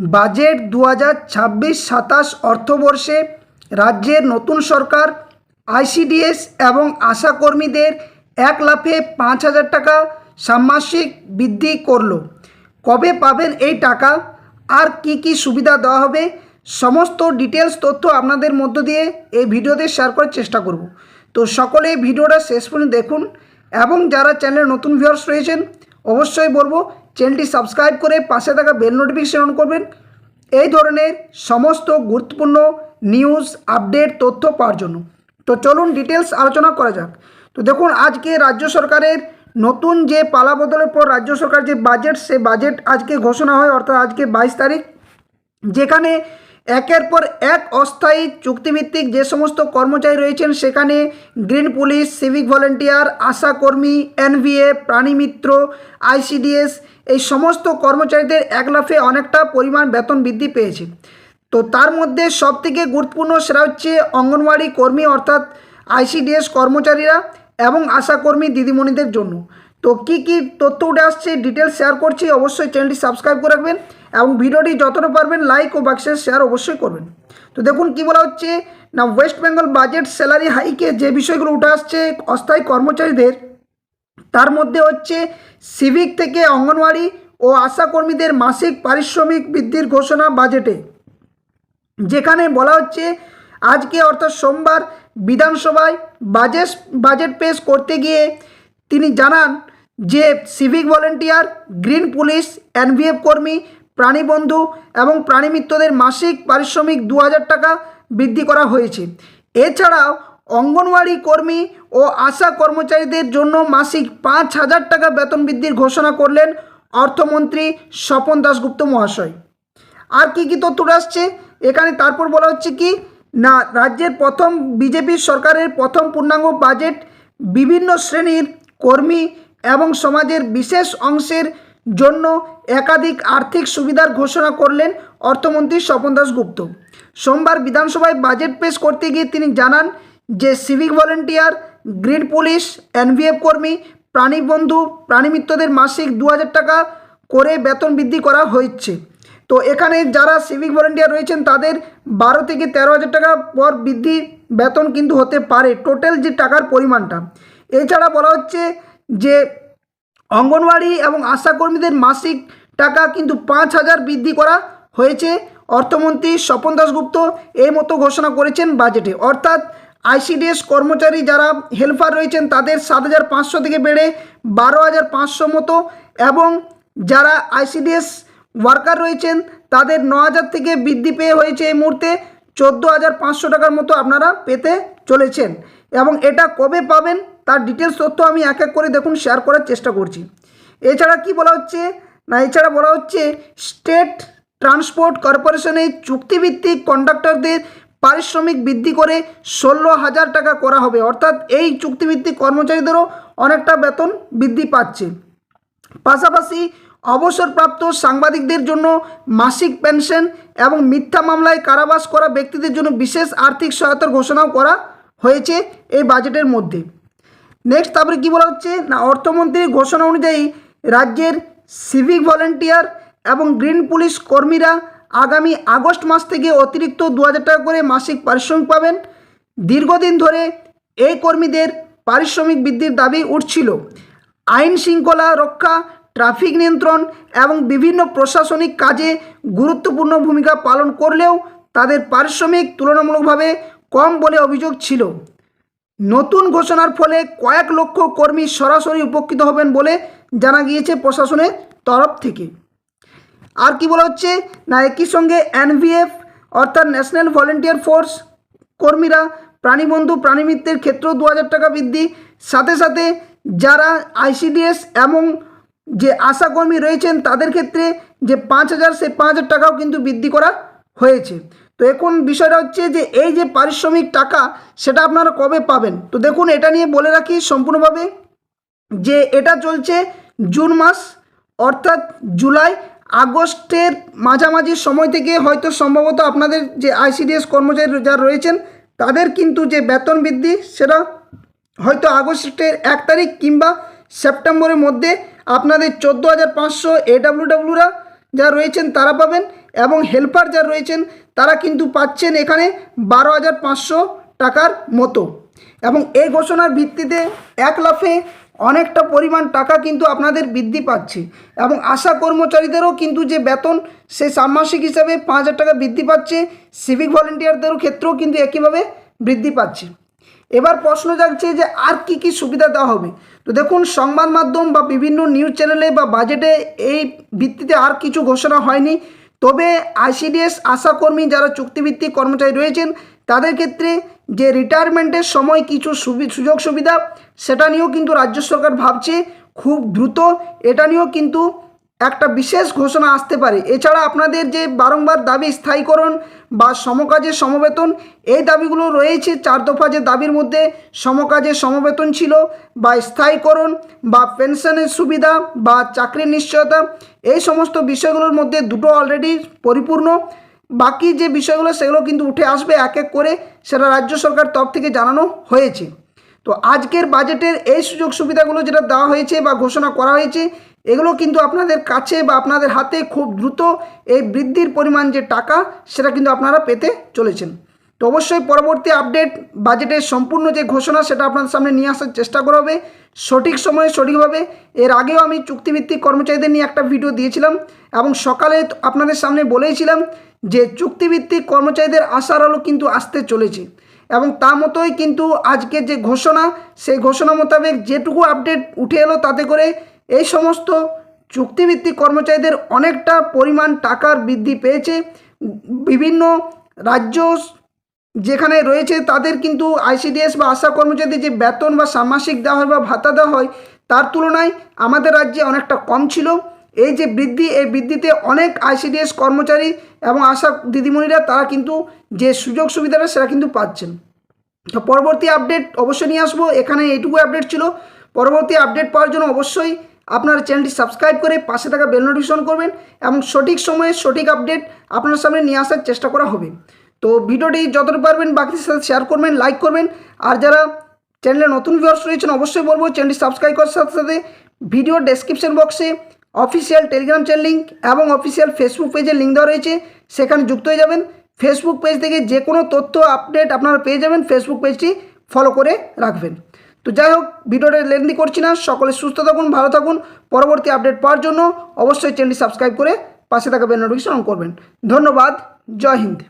Budget 2026-27 অর্থবর্ষে রাজ্যের নতুন সরকার ICDS এবং আশাকর্মীদের এক লাফে 5,000 টাকা ষান্মাসিক বৃদ্ধি করলো। কবে পাবেন এই টাকা আর কি কি সুবিধা দেওয়া হবে, সমস্ত ডিটেলস তথ্য আপনাদের মধ্য দিয়ে এই ভিডিওতে শেয়ার করার চেষ্টা করব। তো সকলে ভিডিওটা শেষ পর্যন্ত দেখুন এবং যারা চ্যানেলে নতুন ভিউয়ার্স রয়েছেন অবশ্যই বলবো চ্যানেলটি সাবস্ক্রাইব করে পাশে থাকা বেল নোটিফিকেশন অন করবেন এই ধরনের সমস্ত গুরুত্বপূর্ণ নিউজ আপডেট তথ্য পাওয়ার জন্য। তো চলুন ডিটেলস আলোচনা করা যাক। তো দেখুন, আজকে রাজ্য সরকারের নতুন যে পালা বদলের পর রাজ্য সরকার যে বাজেট, সে বাজেট আজকে ঘোষণা হয়, অর্থাৎ আজকে 22 তারিখ, যেখানে একের পর এক অস্থায়ী চুক্তিভিত্তিক যে সমস্ত কর্মচারী রয়েছেন সেখানে গ্রিন পুলিশ, সিভিক ভলেন্টিয়ার, আশাকর্মী, এনভিএ, প্রাণীমিত্র, আইসিডিএস এই সমস্ত কর্মচারীদের এক লাফে অনেকটা পরিমাণ বেতন বৃদ্ধি পেয়েছে। তো তার মধ্যে সবথেকে গুরুত্বপূর্ণ সেটা হচ্ছে অঙ্গনওয়াড়ি কর্মী অর্থাৎ আইসিডিএস কর্মচারীরা এবং আশাকর্মী দিদিমণিদের জন্য। তো কি কি তথ্য উঠে আসছে ডিটেলস শেয়ার করছি, অবশ্যই চ্যানেলটি সাবস্ক্রাইব করে রাখবেন এবং ভিডিওটি যতটা পারবেন লাইক ও বাক্সে শেয়ার অবশ্যই করবেন। তো দেখুন কি বলা হচ্ছে না, ওয়েস্ট বেঙ্গল বাজেট স্যালারি হাইকে যে বিষয়গুলো উঠে আসছে অস্থায়ী কর্মচারীদের, তার মধ্যে হচ্ছে সিভিক থেকে অঙ্গনওয়াড়ি ও আশাকর্মীদের মাসিক পারিশ্রমিক বৃদ্ধির ঘোষণা বাজেটে, যেখানে বলা হচ্ছে আজকে অর্থাৎ সোমবার বিধানসভায় বাজেট পেশ করতে গিয়ে তিনি জানান যে civic volunteer, green police, NVF কর্মী, প্রাণীবন্ধু এবং প্রাণীমিত্রদের মাসিক পারিশ্রমিক 2,000 টাকা বৃদ্ধি করা হয়েছে। এছাড়াও অঙ্গনওয়াড়ি কর্মী ও আশা কর্মচারীদের জন্য মাসিক 5,000 টাকা বেতন বৃদ্ধির ঘোষণা করলেন অর্থমন্ত্রী স্বপন দাশগুপ্ত মহাশয়। আর কি কি তথ্য আসছে এখানে, তারপর বলা হচ্ছে কি না, রাজ্যের প্রথম বিজেপি সরকারের প্রথম পূর্ণাঙ্গ বাজেট বিভিন্ন শ্রেণীর কর্মী এবং সমাজের বিশেষ অংশের জন্য একাধিক আর্থিক সুবিধার ঘোষণা করলেন অর্থমন্ত্রী স্বপন দাশগুপ্ত। সোমবার বিধানসভায় বাজেট পেশ করতে গিয়ে তিনি জানান যে civic volunteer, green police, NVF কর্মী, প্রাণীবন্ধু, প্রাণীমিত্রদের মাসিক 2,000 টাকা করে বেতন বৃদ্ধি করা হয়েছে। তো এখানে যারা সিভিক ভলেন্টিয়ার রয়েছেন তাদের 12 থেকে 13,000 টাকা পর বৃদ্ধি বেতন কিন্তু হতে পারে, টোটাল যে টাকার পরিমাণটা। এছাড়া বলা হচ্ছে যে অঙ্গনওয়াড়ি এবং আশাকর্মীদের মাসিক টাকা কিন্তু 5,000 বৃদ্ধি করা হয়েছে। অর্থমন্ত্রী স্বপন দাশগুপ্ত এই মতো ঘোষণা করেছেন বাজেটে, অর্থাৎ আইসিডিএস কর্মচারী যারা হেল্পার রয়েছেন তাদের 7,500 থেকে বেড়ে 12,500 মতো, এবং যারা আইসিডিএস ওয়ার্কার রয়েছেন তাদের 9,000 থেকে বৃদ্ধি পেয়ে হয়েছে এই মুহূর্তে 14,500 টাকার মতো আপনারা পেতে চলেছেন। এবং এটা কবে পাবেন তার ডিটেলস তথ্য আমি এক এক করে দেখুন শেয়ার করার চেষ্টা করছি। এছাড়া কি বলা হচ্ছে না, এছাড়া বলা হচ্ছে স্টেট ট্রান্সপোর্ট কর্পোরেশনে চুক্তিভিত্তিক কন্ডাক্টরদের পারিশ্রমিক বৃদ্ধি করে 16,000 টাকা করা হবে, অর্থাৎ এই চুক্তিভিত্তিক কর্মচারীদেরও অনেকটা বেতন বৃদ্ধি পাচ্ছে। পাশাপাশি অবসরপ্রাপ্ত সাংবাদিকদের জন্য মাসিক পেনশন এবং মিথ্যা মামলায় কারাবাস করা ব্যক্তিদের জন্য বিশেষ আর্থিক সহায়তার ঘোষণাও করা হয়েছে এই বাজেটের মধ্যে। নেক্সট তারপরে কী বলা হচ্ছে না, অর্থমন্ত্রীর ঘোষণা অনুযায়ী রাজ্যের সিভিক ভলেন্টিয়ার এবং গ্রিন পুলিশ কর্মীরা আগামী আগস্ট মাস থেকে অতিরিক্ত 2,000 টাকা করে মাসিক পারিশ্রমিক পাবেন। দীর্ঘদিন ধরে এই কর্মীদের পারিশ্রমিক বৃদ্ধির দাবি উঠছিল। আইন শৃঙ্খলা রক্ষা, ট্রাফিক নিয়ন্ত্রণ এবং বিভিন্ন প্রশাসনিক কাজে গুরুত্বপূর্ণ ভূমিকা পালন করলেও তাদের পারিশ্রমিক তুলনামূলকভাবে কম বলে অভিযোগ ছিল। নতুন ঘোষণার ফলে কয়েক লক্ষ কর্মী সরাসরি উপকৃত হবেন বলে জানা গিয়েছে প্রশাসনের তরফ থেকে। আর কি বলা হচ্ছে না, একই সঙ্গে এনভিএফ অর্থাৎ ন্যাশনাল ভলেন্টিয়ার ফোর্স কর্মীরা প্রাণীবন্ধু, প্রাণীমিত্রের ক্ষেত্রেও 2,000 টাকা বৃদ্ধি, সাথে সাথে যারা আইসিডিএস এবং যে আশাকর্মী রয়েছেন তাদের ক্ষেত্রে যে 5,000 সেই 5,000 টাকাও কিন্তু বৃদ্ধি করা হয়েছে। তো এখন বিষয়টা হচ্ছে যে এই যে পারিশ্রমিক টাকা সেটা আপনারা কবে পাবেন। তো দেখুন, এটা নিয়ে বলে রাখি সম্পূর্ণভাবে যে এটা চলছে জুন মাস, অর্থাৎ জুলাই আগস্টের মাঝামাঝি সময় থেকে হয়তো সম্ভবত আপনাদের যে আইসিডিএস কর্মচারী যারা রয়েছেন তাদের কিন্তু যে বেতন বৃদ্ধি সেটা হয়তো আগস্টের 1 তারিখ কিংবা সেপ্টেম্বরের মধ্যে আপনাদের 14,500 এডাব্লিউডাব্লিউরা যারা রয়েছেন তারা পাবেন, এবং হেল্পার যারা রয়েছেন তারা কিন্তু পাচ্ছেন এখানে 12,500 টাকার মতো। এবং এই ঘোষণার ভিত্তিতে এক লাফে অনেকটা পরিমাণ টাকা কিন্তু আপনাদের বৃদ্ধি পাচ্ছে। এবং আশা কর্মচারীদেরও কিন্তু যে বেতন সে ষান্মাসিক হিসাবে 5,000 টাকা বৃদ্ধি পাচ্ছে, সিভিক ভলেন্টিয়ারদেরও ক্ষেত্রেও কিন্তু একইভাবে বৃদ্ধি পাচ্ছে। এবার প্রশ্ন জাগছে যে আর কি কি সুবিধা দেওয়া হবে। তো দেখুন, সংবাদ মাধ্যম বা বিভিন্ন নিউজ চ্যানেলে বা বাজেটে এই ভিত্তিতে আর কিছু ঘোষণা হয়নি। তবে আইসিডিএস আশাকর্মী যারা চুক্তিভিত্তিক কর্মচারী রয়েছেন তাদের ক্ষেত্রে যে রিটায়ারমেন্টের সময় কিছু সুযোগ সুবিধা সেটা নিয়েও কিন্তু রাজ্য সরকার ভাবছে খুব দ্রুত এটা নিয়েও কিন্তু একটা বিশেষ ঘোষণা আসতে পারে। এছাড়া আপনাদের যে বারংবার দাবি স্থায়ীকরণ বা সমকাজের সমবেতন, এই দাবিগুলো রয়েছে 4 দফা যে দাবির মধ্যে সমকাজের সমবেতন ছিল বা স্থায়ীকরণ বা পেনশনের সুবিধা বা চাকরির নিশ্চয়তা, এই সমস্ত বিষয়গুলোর মধ্যে দুটো অলরেডি পরিপূর্ণ। বাকি যে বিষয়গুলো সেগুলো কিন্তু উঠে আসবে এক এক করে, সেটা রাজ্য সরকার তরফ থেকে জানানো হয়েছে। তো আজকের বাজেটের এই সুযোগ সুবিধাগুলো যেটা দেওয়া হয়েছে বা ঘোষণা করা হয়েছে, এগুলো কিন্তু আপনাদের কাছে বা আপনাদের হাতে খুব দ্রুত এই বৃদ্ধির পরিমাণ যে টাকা সেটা কিন্তু আপনারা পেতে চলেছেন। তো অবশ্যই পরবর্তী আপডেট বাজেটের সম্পূর্ণ যে ঘোষণা সেটা আপনাদের সামনে নিয়ে আসার চেষ্টা করা হবে সঠিক সময়ে সঠিকভাবে। এর আগেও আমি চুক্তিভিত্তিক কর্মচারীদের নিয়ে একটা ভিডিও দিয়েছিলাম এবং সকালে আপনাদের সামনে বলেইছিলাম যে চুক্তিভিত্তিক কর্মচারীদের আশার আলো কিন্তু আসতে চলেছে। এবং তার মতোই কিন্তু আজকের যে ঘোষণা, সেই ঘোষণা মোতাবেক যেটুকু আপডেট উঠে এলো তাতে করে এই সমস্ত চুক্তিভিত্তিক কর্মচারীদের অনেকটা পরিমাণ টাকার বৃদ্ধি পেয়েছে। বিভিন্ন রাজ্য যেখানে রয়েছে তাদের কিন্তু আইসিডিএস বা আশা কর্মচারীদের যে বেতন বা ষান্মাসিক দেওয়া হয় বা ভাতা দেওয়া হয় তার তুলনায় আমাদের রাজ্যে অনেকটা কম ছিল। এই যে বৃদ্ধি, এই বৃদ্ধিতে অনেক আইসিডিএস কর্মচারী এবং আশা দিদিমণিরা তারা কিন্তু যে সুযোগ সুবিধাটা সেটা কিন্তু পাচ্ছেন। তো পরবর্তী আপডেট অবশ্যই নিয়ে আসবো। এখানে এইটুকু আপডেট ছিল। পরবর্তী আপডেট পাওয়ার জন্য অবশ্যই আপনারা চ্যানেলটি সাবস্ক্রাইব করে পাশে থাকা বেল নোটিফিকেশন করবেন এবং সঠিক সময়ে সঠিক আপডেট আপনার সামনে নিয়ে আসার চেষ্টা করা হবে। তো ভিডিওটি যতটা পারবেন বাকিদের সাথে শেয়ার করবেন, লাইক করবেন। আর যারা চ্যানেলে নতুন ভিউয়ার্স রয়েছেন অবশ্যই বলবো চ্যানেলটি সাবস্ক্রাইব করার সাথে সাথে ভিডিও ডেসক্রিপশন বক্সে অফিসিয়াল টেলিগ্রাম চ্যানেল লিঙ্ক এবং অফিসিয়াল ফেসবুক পেজের লিঙ্ক দেওয়া রয়েছে, সেখানে যুক্ত হয়ে যাবেন। ফেসবুক পেজ থেকে যে কোনো তথ্য আপডেট আপনারা পেয়ে যাবেন, ফেসবুক পেজটি ফলো করে রাখবেন। তো যাই হোক, ভিডিওটা লেন্দি করছি না। সকলে সুস্থ থাকুন, ভালো থাকুন। পরবর্তী আপডেট পাওয়ার জন্য অবশ্যই চ্যানেলটি সাবস্ক্রাইব করে পাশে থাকা বেল নোটিফিকেশন অন করবেন। ধন্যবাদ। জয় হিন্দ।